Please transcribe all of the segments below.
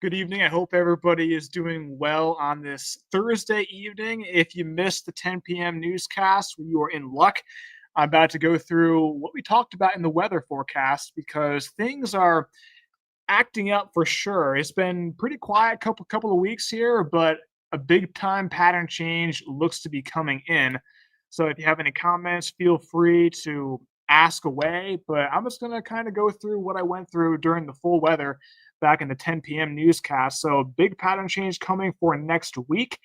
Good evening. I hope everybody is doing well on this Thursday evening. If you missed the 10 p.m. newscast, you are in luck. I'm about to go through what we talked about in the weather forecast because things are acting up for sure. It's been pretty quiet couple of weeks here, but a big time pattern change looks to be coming in. So if you have any comments, feel free to ask away. But I'm just gonna kind of go through what I went through during the full weather back in the 10 p.m. newscast. So big pattern change coming for next week.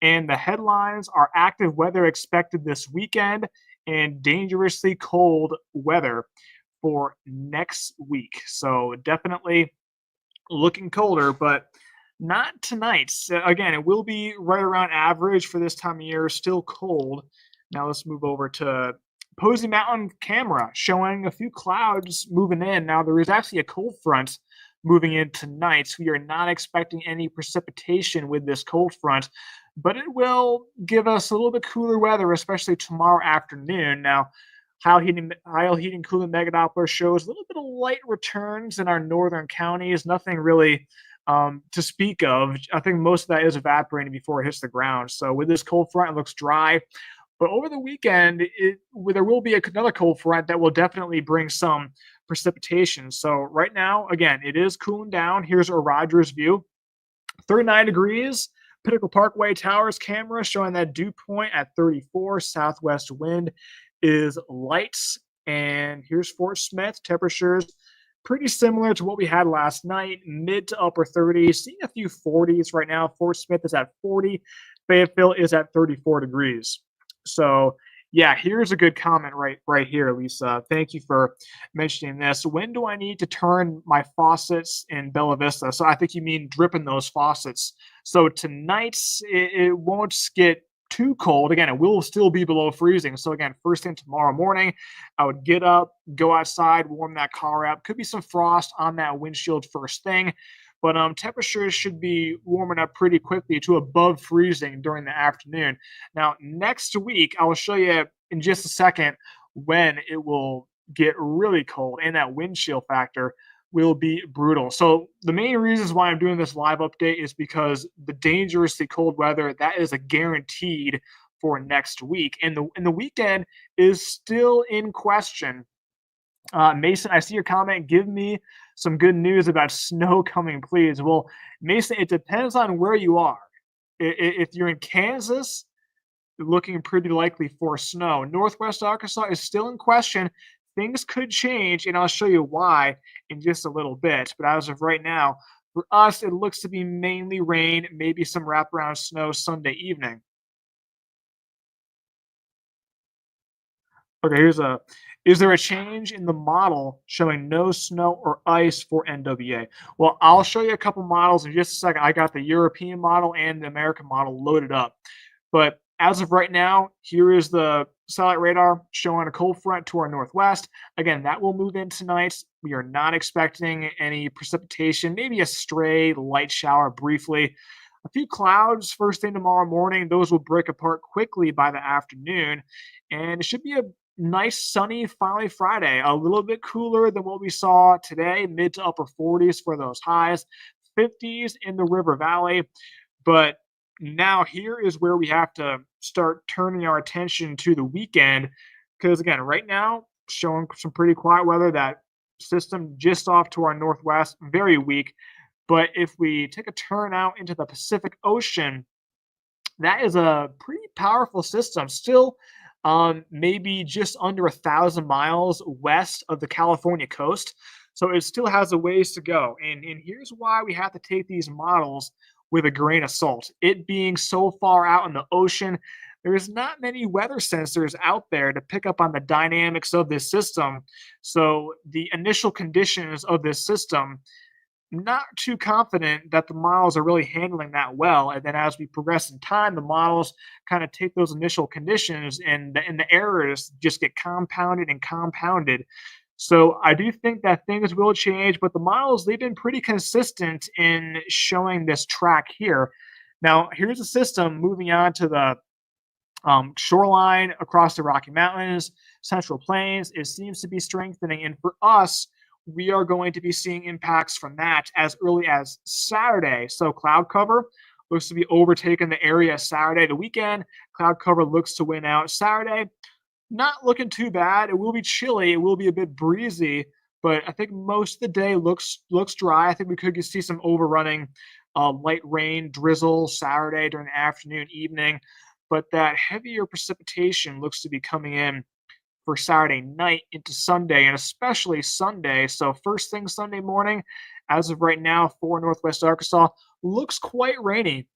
And the headlines are active weather expected this weekend and dangerously cold weather for next week. So definitely looking colder, but not tonight. So again, it will be right around average for this time of year, still cold. Now let's move over to Posey Mountain camera showing a few clouds moving in. Now there is actually a cold front moving in tonight. So we are not expecting any precipitation with this cold front, but it will give us a little bit cooler weather, especially tomorrow afternoon. Now, Heil Heating Cooling Mega Doppler shows a little bit of light returns in our northern counties. Nothing really to speak of. I think most of that is evaporating before it hits the ground. So with this cold front, it looks dry. But over the weekend, there will be another cold front that will definitely bring some precipitation. So right now, again, it is cooling down. Here's a Rogers view. 39 degrees. Pinnacle Parkway Towers camera showing that dew point at 34. Southwest wind is light. And here's Fort Smith. Temperatures pretty similar to what we had last night, mid to upper 30s. Seeing a few 40s right now. Fort Smith is at 40. Fayetteville is at 34 degrees. So yeah, here's a good comment right here, Lisa. Thank you for mentioning this. When do I need to turn my faucets in Bella Vista? So I think you mean dripping those faucets. So tonight it won't get too cold. Again, it will still be below freezing. So again, first thing tomorrow morning, I would get up, go outside, warm that car up. Could be some frost on that windshield first thing. But temperatures should be warming up pretty quickly to above freezing during the afternoon. Now, next week, I will show you in just a second when it will get really cold and that wind chill factor will be brutal. So the main reasons why I'm doing this live update is because the dangerously cold weather, that is a guaranteed for next week. And the weekend is still in question. Mason, I see your comment. Give me some good news about snow coming, please. Well, Mason, it depends on where you are. If you're in Kansas, looking pretty likely for snow. Northwest Arkansas is still in question. Things could change, and I'll show you why in just a little bit. But as of right now, for us, it looks to be mainly rain, maybe some wraparound snow Sunday evening. Okay, is there a change in the model showing no snow or ice for NWA? Well, I'll show you a couple models in just a second. I got the European model and the American model loaded up. But as of right now, here is the satellite radar showing a cold front to our northwest. Again, that will move in tonight. We are not expecting any precipitation, maybe a stray light shower briefly. A few clouds first thing tomorrow morning. Those will break apart quickly by the afternoon. And it should be a nice sunny finally Friday, a little bit cooler than what we saw today, mid to upper 40s for those highs, 50s in the River Valley. But now here is where we have to start turning our attention to the weekend because again, right now showing some pretty quiet weather. That system just off to our northwest, very weak. But if we take a turn out into the Pacific Ocean, that is a pretty powerful system. Still, maybe just under 1,000 miles west of the California coast. So it still has a ways to go. And here's why we have to take these models with a grain of salt. It being so far out in the ocean, there's not many weather sensors out there to pick up on the dynamics of this system. So the initial conditions of this system, not too confident that the models are really handling that well. And then as we progress in time, the models kind of take those initial conditions and the errors just get compounded and compounded. So I do think that things will change, but the models, they've been pretty consistent in showing this track here. Now, here's a system moving on to the shoreline across the Rocky Mountains, Central Plains. It seems to be strengthening. And for us, we are going to be seeing impacts from that as early as Saturday. So cloud cover looks to be overtaking the area Saturday. The weekend, cloud cover looks to win out Saturday. Not looking too bad. It will be chilly. It will be a bit breezy, but I think most of the day looks dry. I think we could see some overrunning, light rain, drizzle Saturday during the afternoon, evening, but that heavier precipitation looks to be coming in for Saturday night into Sunday, and especially Sunday. So first thing Sunday morning, as of right now, for Northwest Arkansas, looks quite rainy.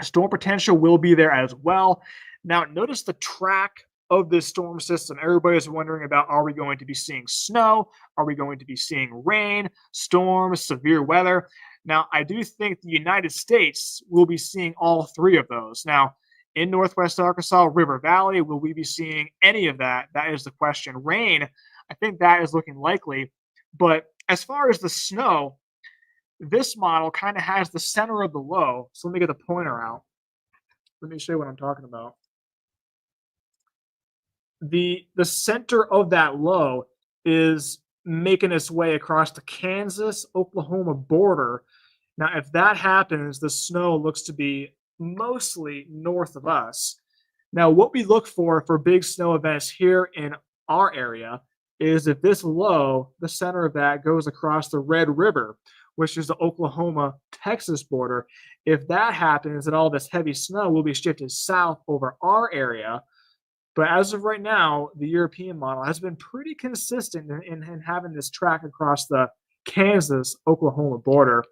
Storm potential will be there as well. Now, notice the track of this storm system. Everybody's wondering about, are we going to be seeing snow? Are we going to be seeing rain, storms, severe weather? Now, I do think the United States will be seeing all three of those. Now, in Northwest Arkansas, River Valley, will we be seeing any of that? That is the question. Rain, I think that is looking likely. But as far as the snow, this model kind of has the center of the low. So let me get the pointer out. Let me show you what I'm talking about. The center of that low is making its way across the Kansas Oklahoma border. Now, if that happens, the snow looks to be mostly north of us. Now, what we look for big snow events here in our area is if this low, the center of that, goes across the Red River, which is the Oklahoma Texas border. If that happens, then all this heavy snow will be shifted south over our area. But as of right now, the European model has been pretty consistent in having this track across the Kansas Oklahoma border,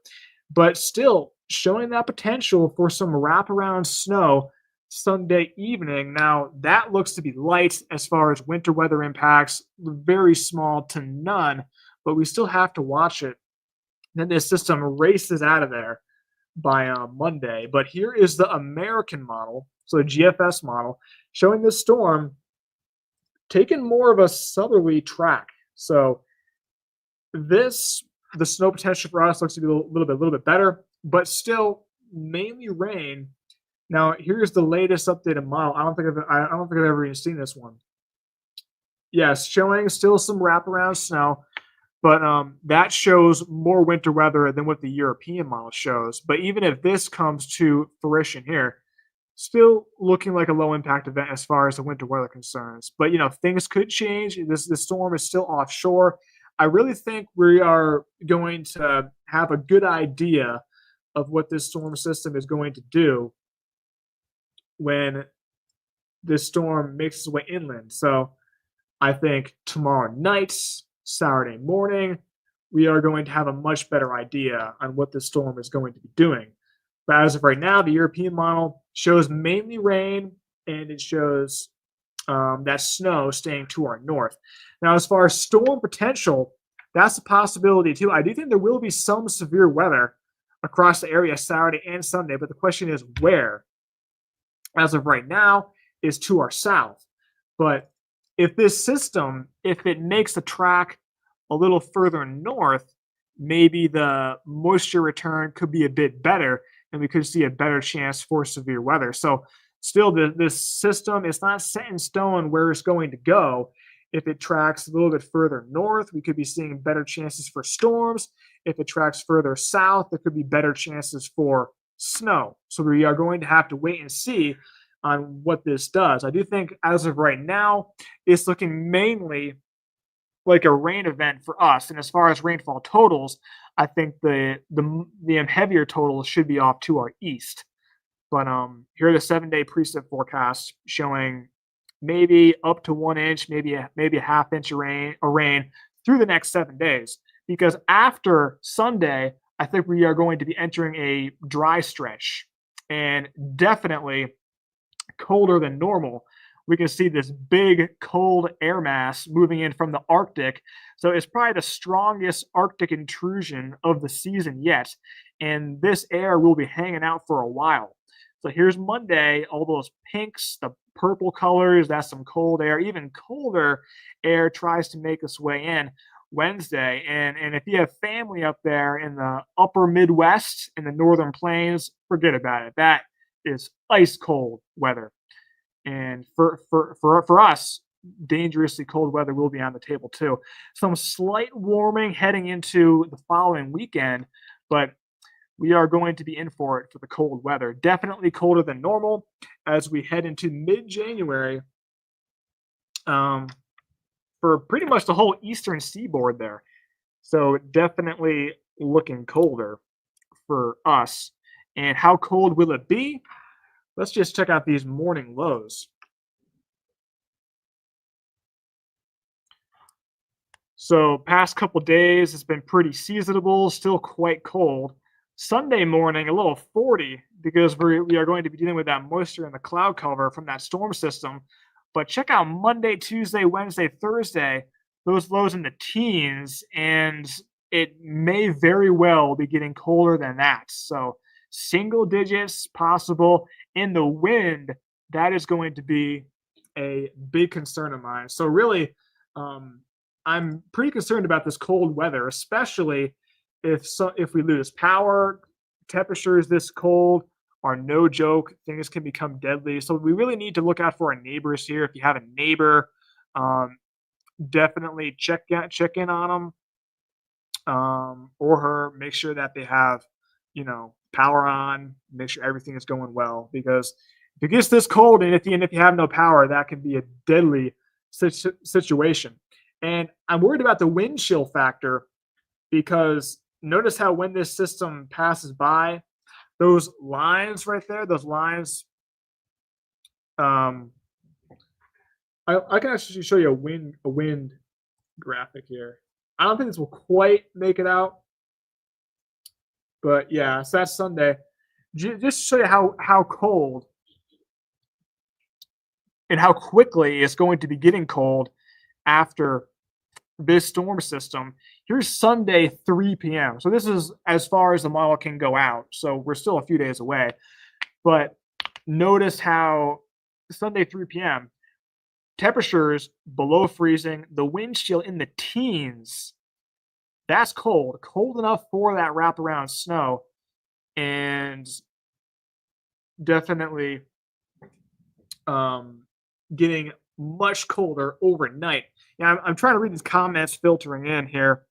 but still showing that potential for some wraparound snow Sunday evening. Now, that looks to be light as far as winter weather impacts, very small to none, but we still have to watch it. Then this system races out of there by Monday. But here is the American model, so the GFS model, showing this storm taking more of a southerly track. So the snow potential for us looks to be a little bit better, but still mainly rain. Now here's the latest updated model. I don't think I've ever even seen this one. Yes, showing still some wraparound snow, but that shows more winter weather than what the European model shows. But even if this comes to fruition here, still looking like a low impact event as far as the winter weather concerns. But things could change. This storm is still offshore. I really think we are going to have a good idea of what this storm system is going to do when this storm makes its way inland. So I think tomorrow night, Saturday morning, we are going to have a much better idea on what this storm is going to be doing. But as of right now, the European model shows mainly rain, and it shows that snow staying to our north. Now, as far as storm potential, that's a possibility too. I do think there will be some severe weather across the area Saturday and Sunday, but the question is where. As of right now, is to our south. But if this system, if it makes the track a little further north, maybe the moisture return could be a bit better, and we could see a better chance for severe weather. So still, this system is not set in stone where it's going to go. If it tracks a little bit further north, we could be seeing better chances for storms. If it tracks further south, there could be better chances for snow. So we are going to have to wait and see on what this does. I do think as of right now, it's looking mainly like a rain event for us. And as far as rainfall totals, I think the heavier totals should be off to our east. But here are the 7-day precip forecasts showing maybe up to 1 inch, maybe a half inch of rain through the next 7 days. Because after Sunday, I think we are going to be entering a dry stretch, and definitely colder than normal. We can see this big cold air mass moving in from the Arctic. So it's probably the strongest Arctic intrusion of the season yet. And this air will be hanging out for a while. So here's Monday, all those pinks, the purple colors, that's some cold air. Even colder air tries to make its way in Wednesday. And if you have family up there in the upper Midwest, in the northern plains, forget about it. That is ice cold weather. And for us, dangerously cold weather will be on the table too. Some slight warming heading into the following weekend, but we are going to be in for it for the cold weather. Definitely colder than normal as we head into mid-January, um, for pretty much the whole eastern seaboard there. So definitely looking colder for us. And how cold will it be? Let's just check out these morning lows. So past couple days, it's been pretty seasonable, still quite cold. Sunday morning, a little 40 because we are going to be dealing with that moisture in the cloud cover from that storm system. But check out Monday, Tuesday, Wednesday, Thursday, those lows in the teens, and it may very well be getting colder than that. So single digits possible in the wind. That is going to be a big concern of mine. So really, um, I'm pretty concerned about this cold weather, especially if we lose power. Temperatures this cold are no joke. Things can become deadly. So we really need to look out for our neighbors here. If you have a neighbor, um, definitely check in on them, or her. Make sure that they have, power on. Make sure everything is going well because if it gets this cold and if you have no power, that can be a deadly situation. And I'm worried about the wind chill factor because notice how when this system passes by, those lines right there, those lines, um, I can actually show you a wind graphic here. I don't think this will quite make it out, but yeah, so that's Sunday. Just to show you how cold and how quickly it's going to be getting cold after this storm system. Here's Sunday, 3 p.m. So this is as far as the model can go out. So we're still a few days away. But notice how Sunday, 3 p.m., temperatures below freezing, the wind chill in the teens. That's cold enough for that wraparound snow, and definitely um, getting much colder overnight. Yeah, I'm trying to read these comments filtering in here.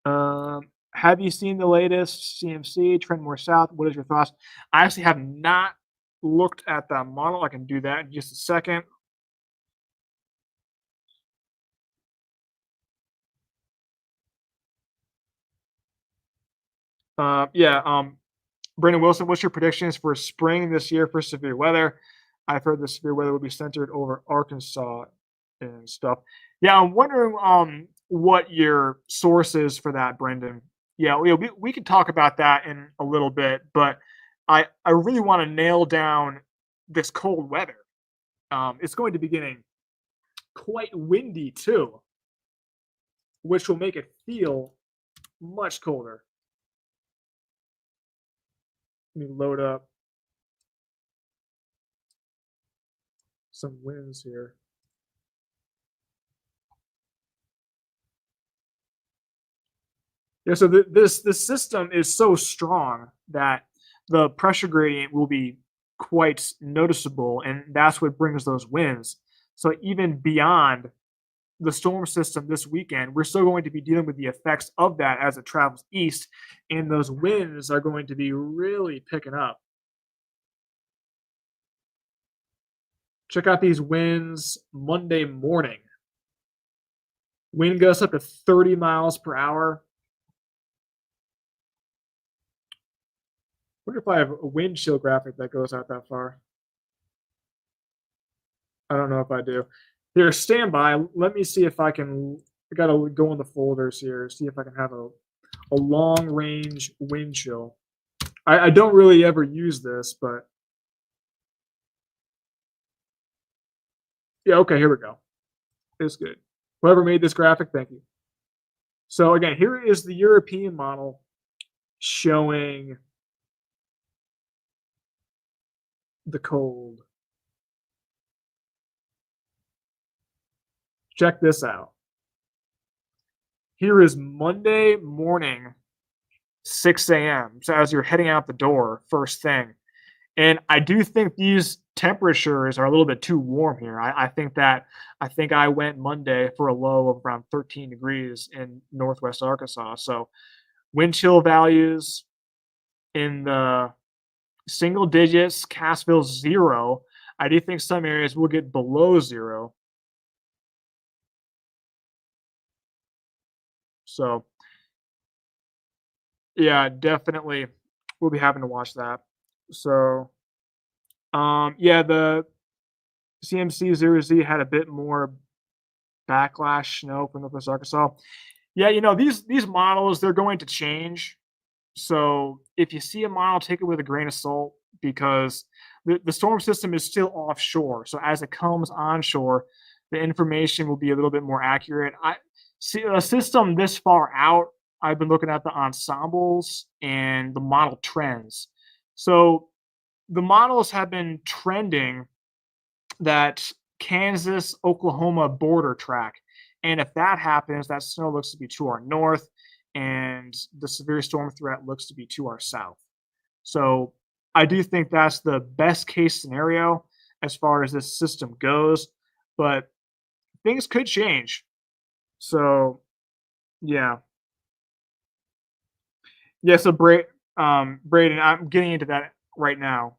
Have you seen the latest CMC trend more south? What is your thoughts? I actually have not looked at that model. I can do that in just a second. Yeah. Brandon Wilson, what's your predictions for spring this year for severe weather? I've heard the severe weather will be centered over Arkansas and stuff. Yeah, I'm wondering what your source is for that, Brendan. Yeah, we could talk about that in a little bit, but I really want to nail down this cold weather. It's going to be getting quite windy too, which will make it feel much colder. Let me load up some winds here. Yeah, so this system is so strong that the pressure gradient will be quite noticeable, and that's what brings those winds. So even beyond the storm system this weekend, we're still going to be dealing with the effects of that as it travels east, and those winds are going to be really picking up. Check out these winds Monday morning. Wind gusts up to 30 miles per hour. Wonder if I have a wind chill graphic that goes out that far. I don't know if I do. Here, stand by. Let me see if I can. I gotta go in the folders here, see if I can have a long range wind chill. I don't really ever use this, but yeah, okay, here we go. It's good. Whoever made this graphic, thank you. So again, here is the European model showing the cold. Check this out. Here is Monday morning, 6 a.m. So as you're heading out the door, first thing, And I do think these temperatures are a little bit too warm here. I think I went Monday for a low of around 13 degrees in Northwest Arkansas. So wind chill values in the single digits, Cassville 0. I do think some areas will get below 0. So, yeah, definitely we'll be having to watch that. So, yeah, the CMC 0Z had a bit more backlash snow from Northwest Arkansas. Yeah, these models, they're going to change. So if you see a model, take it with a grain of salt because the storm system is still offshore. So as it comes onshore, the information will be a little bit more accurate. I see a system this far out. I've been looking at the ensembles and the model trends. So the models have been trending that Kansas Oklahoma border track. And if that happens, that snow looks to be to our north, and the severe storm threat looks to be to our south. So I do think that's the best case scenario as far as this system goes, but things could change. So yeah, yeah. So Braden, I'm getting into that right now.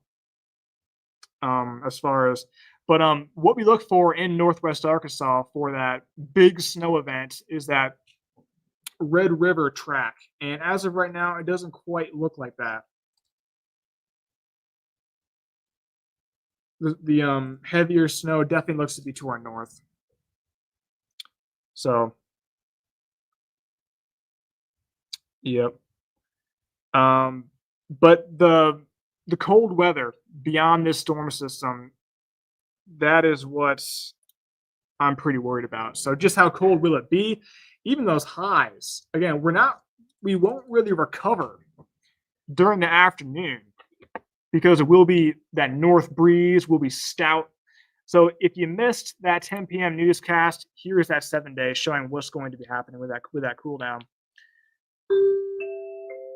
As far as but what we look for in Northwest Arkansas for that big snow event is that Red River track. And as of right now, it doesn't quite look like that. The heavier snow definitely looks to be to our north. So, yep. Um, but the cold weather beyond this storm system, that is what I'm pretty worried about. So just how cold will it be? Even those highs. Again, we won't really recover during the afternoon because it will be that north breeze will be stout. So if you missed that 10 p.m. newscast, here's that 7 day showing what's going to be happening with that cool down.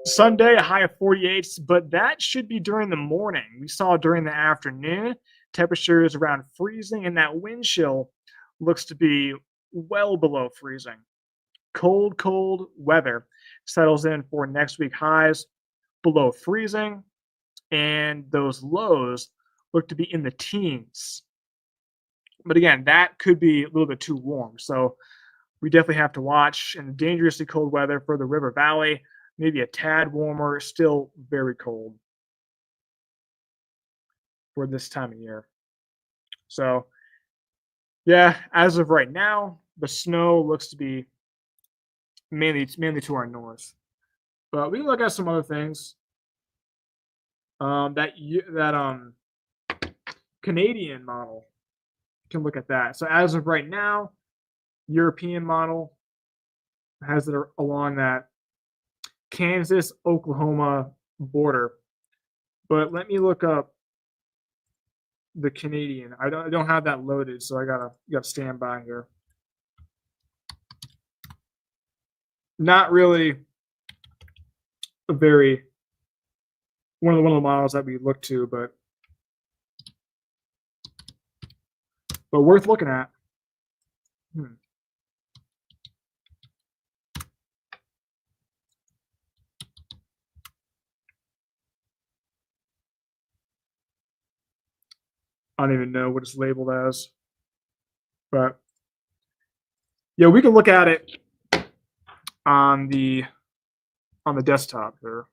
Sunday, a high of 48, but that should be during the morning. We saw during the afternoon, temperatures around freezing, and that wind chill looks to be well below freezing. Cold weather settles in for next week highs below freezing, and those lows look to be in the teens. But again, that could be a little bit too warm. So we definitely have to watch. And dangerously cold weather for the river valley, maybe a tad warmer, still very cold for this time of year. So yeah, as of right now, the snow looks to be mainly to our north. But we can look at some other things. That Canadian model can look at that. So as of right now, European model has it along that Kansas Oklahoma border. But let me look up the Canadian. I don't have that loaded, so I gotta stand by here. Not really a very one of the models that we look to, but worth looking at. Hmm. I don't even know what it's labeled as, but yeah, we can look at it on the desktop here.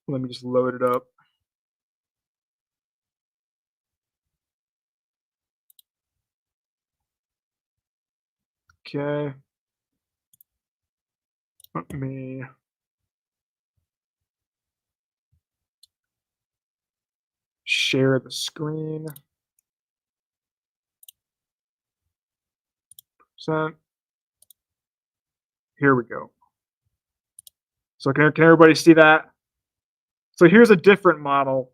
Let me just load it up. Okay. Let me share the screen. So here we go. So can everybody see that? So here's a different model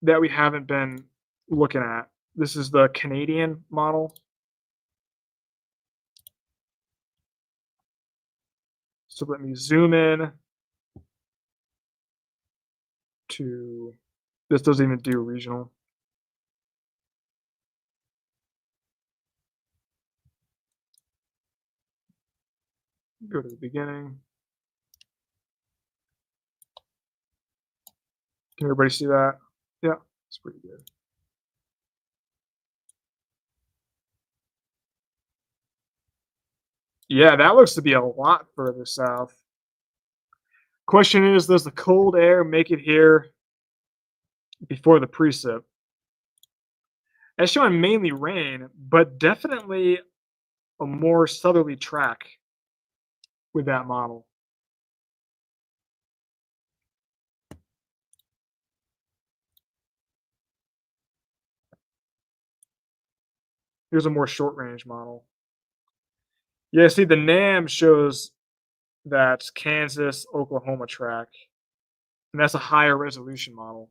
that we haven't been looking at. This is the Canadian model. So let me zoom in to this doesn't even do regional. Go to the beginning. Can everybody see that? Yeah, it's pretty good. Yeah, that looks to be a lot further south. Question is, does the cold air make it here before the precip? That's showing mainly rain, but definitely a more southerly track with that model. Here's a more short range model. Yeah, see, the NAM shows that Kansas, Oklahoma track, and that's a higher resolution model.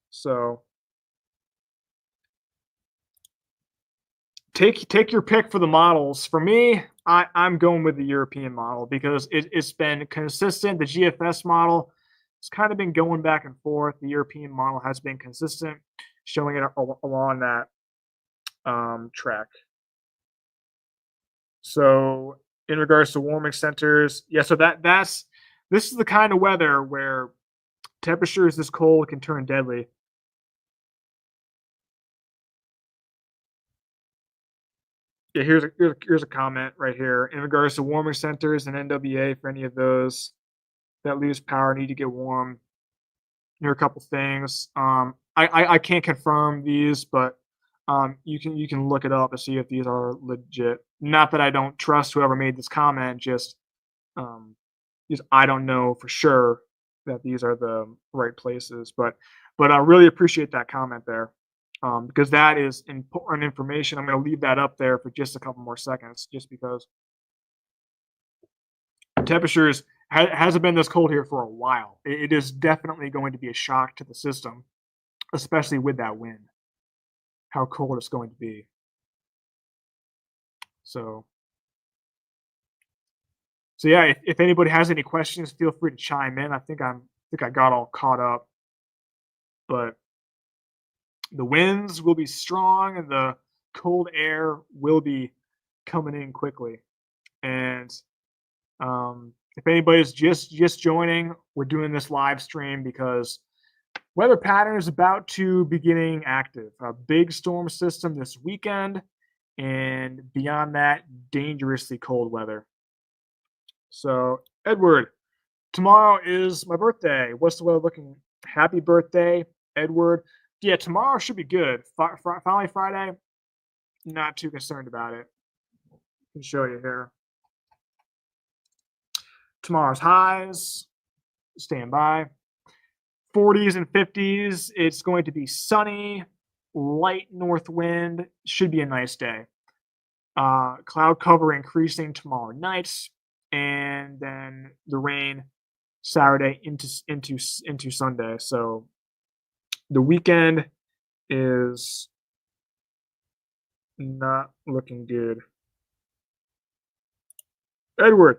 So take your pick for the models. For me, I'm going with the European model because it's been consistent. The GFS model has kind of been going back and forth. The European model has been consistent, showing it along that track. So in regards to warming centers, yeah. So this is the kind of weather where temperatures this cold can turn deadly. Yeah, here's a comment right here in regards to warming centers and NWA for any of those that lose power need to get warm. Here are a couple things. I can't confirm these, but you can look it up and see if these are legit. Not that I don't trust whoever made this comment, um, just I don't know for sure that these are the right places. But I really appreciate that comment there. Because that is important information. I'm going to leave that up there for just a couple more seconds, just because temperatures hasn't been this cold here for a while. It is definitely going to be a shock to the system, especially with that wind. How cold it's going to be. So, so yeah. If anybody has any questions, feel free to chime in. I got all caught up, but the winds will be strong and the cold air will be coming in quickly. And if anybody's just joining, we're doing this live stream because weather pattern is about to beginning active. A big storm system this weekend, and beyond that, dangerously cold weather. So, Edward, tomorrow is my birthday. What's the weather looking? Happy birthday, Edward. Yeah, tomorrow should be good. Finally, Friday. Not too concerned about it. I can show you here. Tomorrow's highs. Stand by. 40s and 50s. It's going to be sunny, light north wind. Should be a nice day. Cloud cover increasing tomorrow night, and then the rain Saturday into Sunday. So the weekend is not looking good. Edward,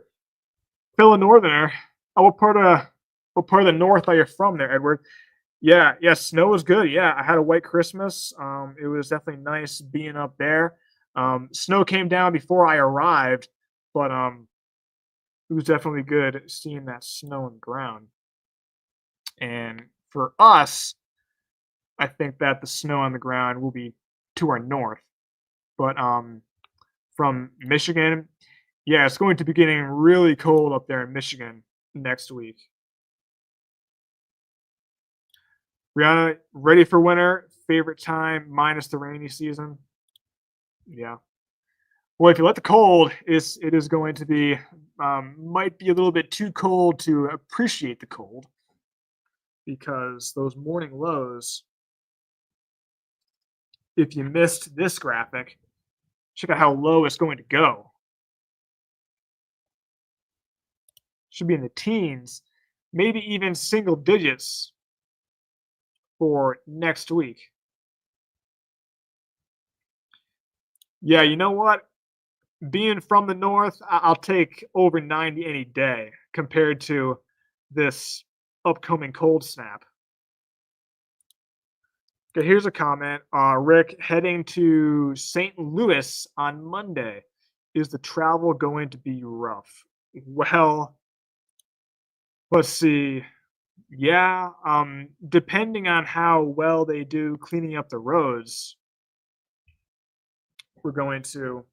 fellow northerner. Oh, what part of the north are you from there, Edward? Yeah, yeah, snow was good. Yeah, I had a white Christmas. It was definitely nice being up there. Snow came down before I arrived, but it was definitely good seeing that snow on the ground. And for us, I think that the snow on the ground will be to our north. But from Michigan, yeah, it's going to be getting really cold up there in Michigan next week. Brianna, ready for winter? Favorite time minus the rainy season? Yeah. Well, if you let the cold, it is going to be might be a little bit too cold to appreciate the cold because those morning lows. If you missed this graphic, check out how low it's going to go. Should be in the teens, maybe even single digits for next week. Yeah, you know what? being from the north, I'll take over 90 any day compared to this upcoming cold snap. Okay, here's a comment. Rick, heading to St. Louis on Monday. Is the travel going to be rough? Well, let's see. Yeah, depending on how well they do cleaning up the roads, we're going to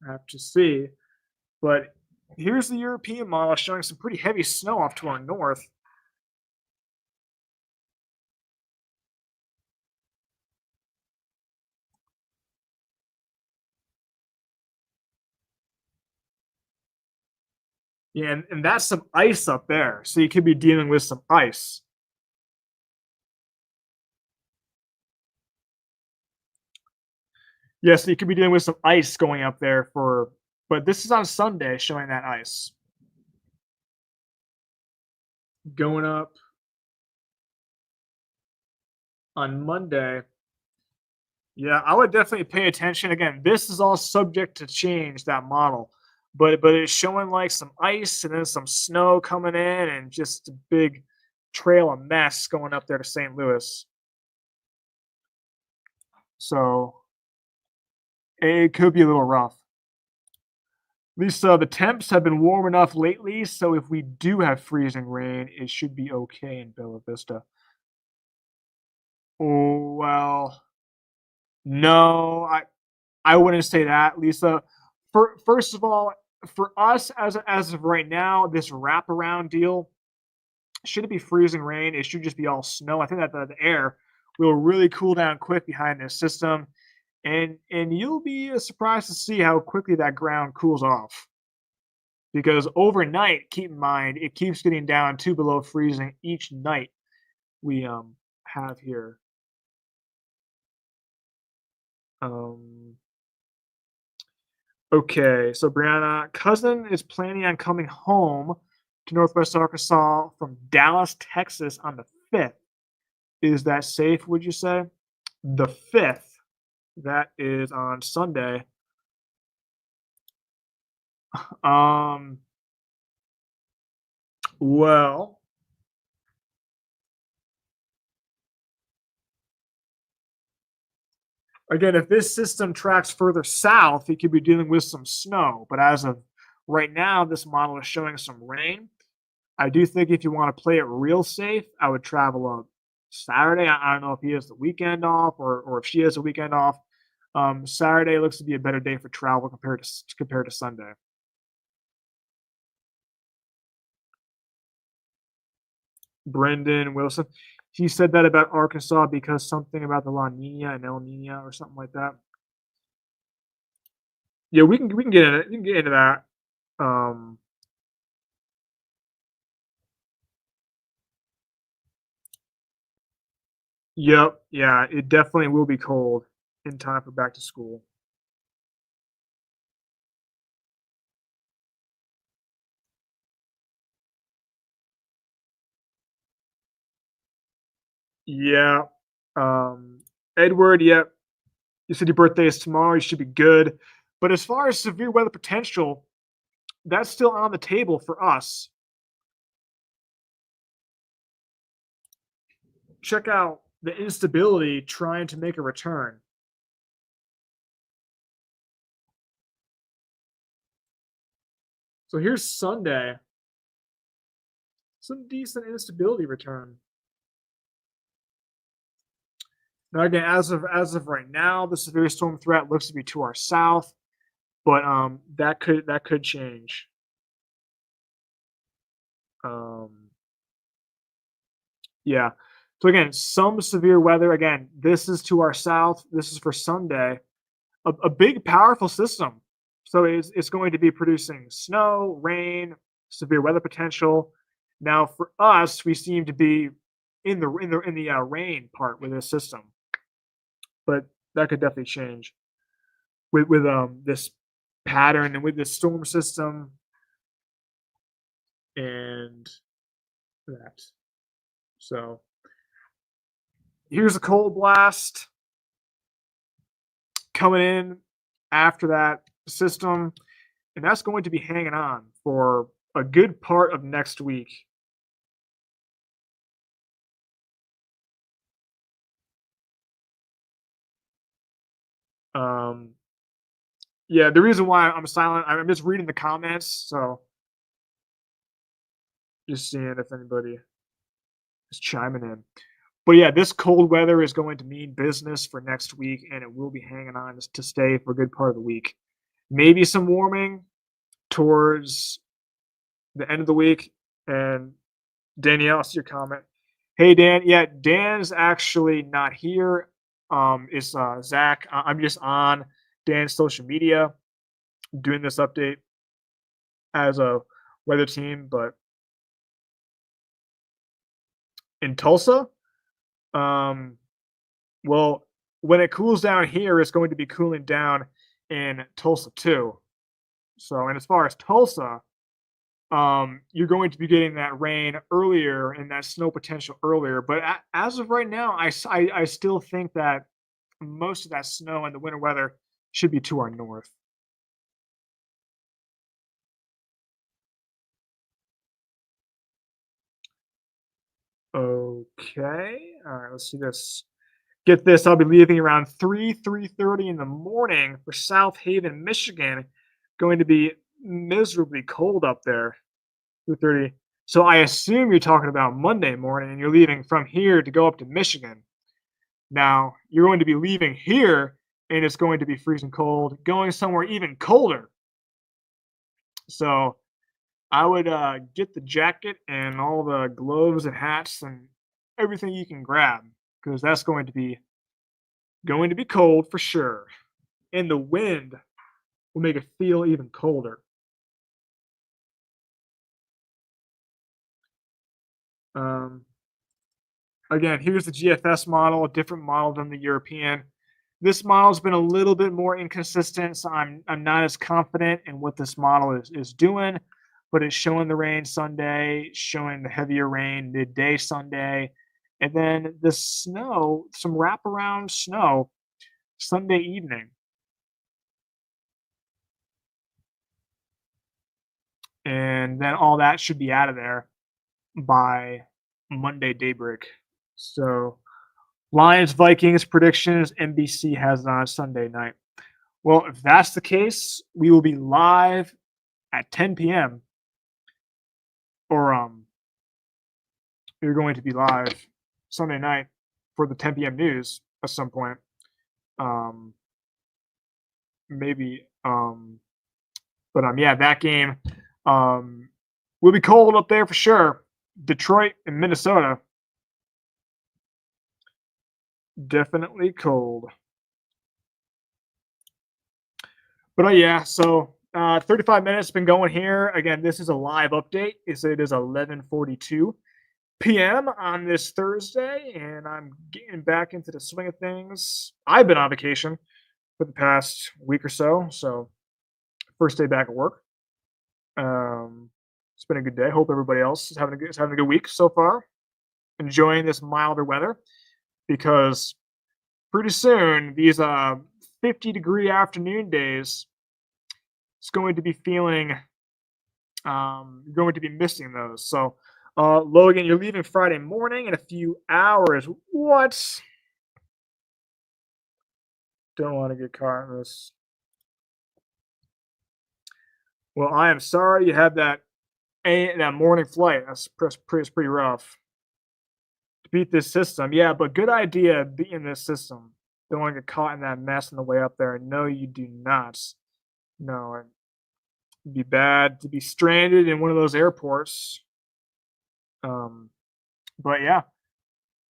have to see. But here's the European model showing some pretty heavy snow off to our north. Yeah, and that's some ice up there. So you could be dealing with some ice. Yes, you could be dealing with some ice going up there for, but this is on Sunday showing that ice. Going up on Monday. Yeah, I would definitely pay attention. Again, this is all subject to change, that model. But it's showing like some ice and then some snow coming in and just a big trail of mess going up there to St. Louis. So it could be a little rough. At least the temps have been warm enough lately, so if we do have freezing rain, it should be okay in Bella Vista. Oh well, no, I wouldn't say that, Lisa. First of all, for us as of right now, this wraparound deal should it be freezing rain? It should just be all snow. I think that the air will really cool down quick behind this system, and you'll be surprised to see how quickly that ground cools off. Because overnight, keep in mind, it keeps getting down to below freezing each night we have here. Um, okay, so Brianna, cousin is planning on coming home to Northwest Arkansas from Dallas, Texas on the 5th. Is that safe, would you say? The 5th, that is on Sunday. Um, well, again, if this system tracks further south, it could be dealing with some snow. But as of right now, this model is showing some rain. I do think if you want to play it real safe, I would travel up Saturday. I don't know if he has the weekend off or if she has the weekend off. Saturday looks to be a better day for travel compared to Sunday. Brendan Wilson, he said that about Arkansas because something about the La Nina and El Nina or something like that. Yeah, we can get into it. We can get into that. Um, yep, yeah, it definitely will be cold in time for back to school. Yeah. Edward, yep. You said your birthday is tomorrow. You should be good. But as far as severe weather potential, that's still on the table for us. Check out the instability trying to make a return. So here's Sunday. Some decent instability return. Now again, as of right now, the severe storm threat looks to be to our south, but that could change. Um, yeah. So again, some severe weather. Again, this is to our south. This is for Sunday. A big, powerful system. So it's going to be producing snow, rain, severe weather potential. Now, for us, we seem to be in the rain part with this system, but that could definitely change with this pattern and with this storm system and that. So here's a cold blast. coming in after that system, and that's going to be hanging on for a good part of next week. Um, yeah, the reason why I'm silent, I'm just reading the comments, so just seeing if anybody is chiming in. But yeah, this cold weather is going to mean business for next week, and it will be hanging on to stay for a good part of the week. Maybe some warming towards the end of the week. And Danielle, I see your comment. Hey Dan, yeah, Dan's actually not here. It's Zach. I'm just on Dan's social media doing this update as a weather team, but in Tulsa, um, well, when it cools down here, it's going to be cooling down in Tulsa too. So, and as far as Tulsa, you're going to be getting that rain earlier and that snow potential earlier. But as of right now, I still think that most of that snow and the winter weather should be to our north. Okay. All right. Let's see this. Get this. I'll be leaving around 3:30 in the morning for South Haven, Michigan. Going to be miserably cold up there. 2:30. So I assume you're talking about Monday morning, and you're leaving from here to go up to Michigan. Now you're going to be leaving here, and it's going to be freezing cold, going somewhere even colder. So I would get the jacket and all the gloves and hats and everything you can grab because that's going to be cold for sure. And the wind will make it feel even colder. Um, Again, here's the GFS model, a different model than the European. This model's been a little bit more inconsistent, so I'm not as confident in what this model is doing, but it's showing the rain Sunday, showing the heavier rain midday Sunday, and then the snow, some wraparound snow Sunday evening. And then all that should be out of there by Monday daybreak. So Lions Vikings predictions, NBC has it on Sunday night. Well, if that's the case, we will be live at 10 p.m. or you're going to be live Sunday night for the 10 p.m. news at some point. Um, maybe, but yeah, that game will be cold up there for sure. Detroit and Minnesota, definitely cold. But yeah, so 35 minutes been going here. Again, this is a live update. It is 11:42 p.m. on this Thursday, and I'm getting back into the swing of things. I've been on vacation for the past week or so, so first day back at work. It's been a good day. Hope everybody else is having a good week so far, enjoying this milder weather because pretty soon these 50-degree afternoon days, it's going to be feeling you're going to be missing those. So Logan, you're leaving Friday morning in a few hours. What? Don't want to get caught in this. Well, I am sorry you had that morning flight. That's pretty rough to beat this system. Yeah, but good idea beating this system. Don't want to get caught in that mess on the way up there. No, you do not. No, it'd be bad to be stranded in one of those airports. Um, but yeah.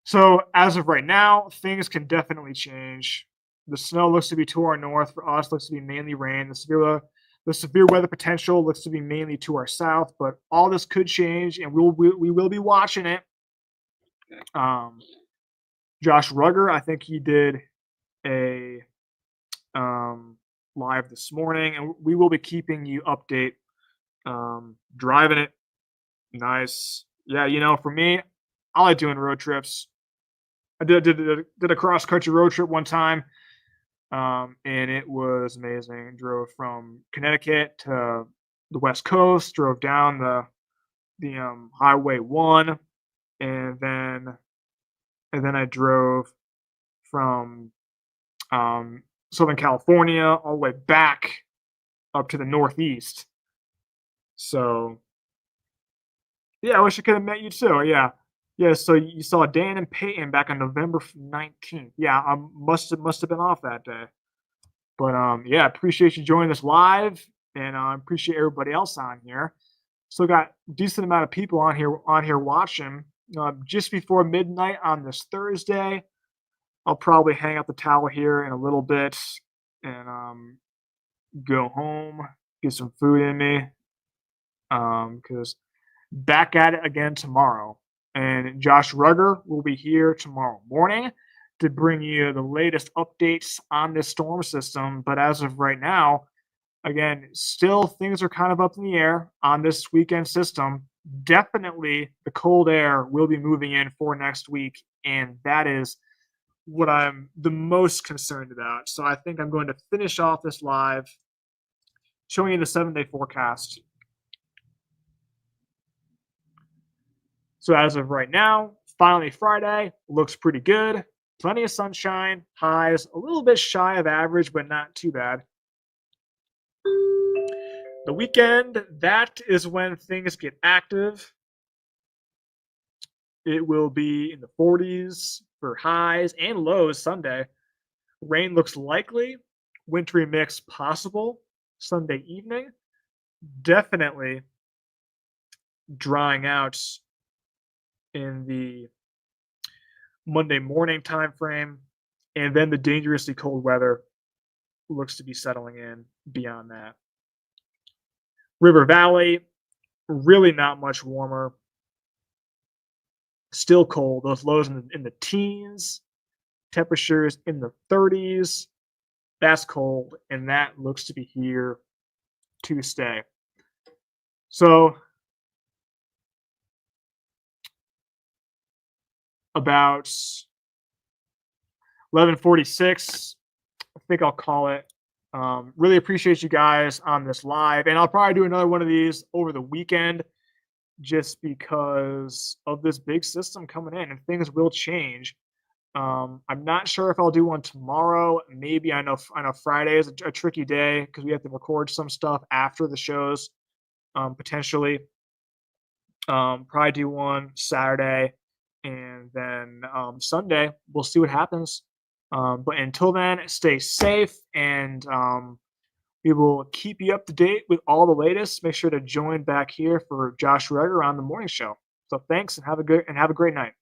So as of right now, things can definitely change. The snow looks to be to our north. For us, looks to be mainly rain. The severe weather potential looks to be mainly to our south. But all this could change, and we will be watching it. Um, Josh Rugger, I think he did a live this morning, and we will be keeping you update. Driving it, nice. Yeah, for me, I like doing road trips. I did a cross country road trip one time. and it was amazing. Drove from Connecticut to the West Coast, drove down the Highway 1, and then I drove from Southern California all the way back up to the Northeast. So yeah, I wish I could have met you too. Yeah, yeah. So you saw Dan and Peyton back on November 19th. Yeah, I must have been off that day. But yeah, appreciate you joining us live, and appreciate everybody else on here. Still got a decent amount of people on here watching. Just before midnight on this Thursday, I'll probably hang up the towel here in a little bit and go home, get some food in me, because back at it again tomorrow. And Josh Rugger will be here tomorrow morning to bring you the latest updates on this storm system. But as of right now, again, still things are kind of up in the air on this weekend system. Definitely the cold air will be moving in for next week, and that is what I'm the most concerned about. So I think I'm going to finish off this live showing you the 7-day forecast. So as of right now, finally Friday, looks pretty good. Plenty of sunshine, highs a little bit shy of average, but not too bad. The weekend, that is when things get active. It will be in the 40s for highs and lows Sunday. Rain looks likely, wintry mix possible Sunday evening. Definitely drying out in the Monday morning time frame, and then the dangerously cold weather looks to be settling in beyond that. River Valley, really not much warmer. Still cold. Those lows in the teens, temperatures in the 30s. That's cold, and that looks to be here to stay. So about 11:46, I think I'll call it. Really appreciate you guys on this live, and I'll probably do another one of these over the weekend, just because of this big system coming in, and things will change. I'm not sure if I'll do one tomorrow. Maybe I know Friday is a tricky day because we have to record some stuff after the shows. Potentially, probably do one Saturday, and then Sunday. We'll see what happens. But until then, stay safe, and we will keep you up to date with all the latest. Make sure to join back here for Josh Rugger on the morning show. So thanks, and have a great night.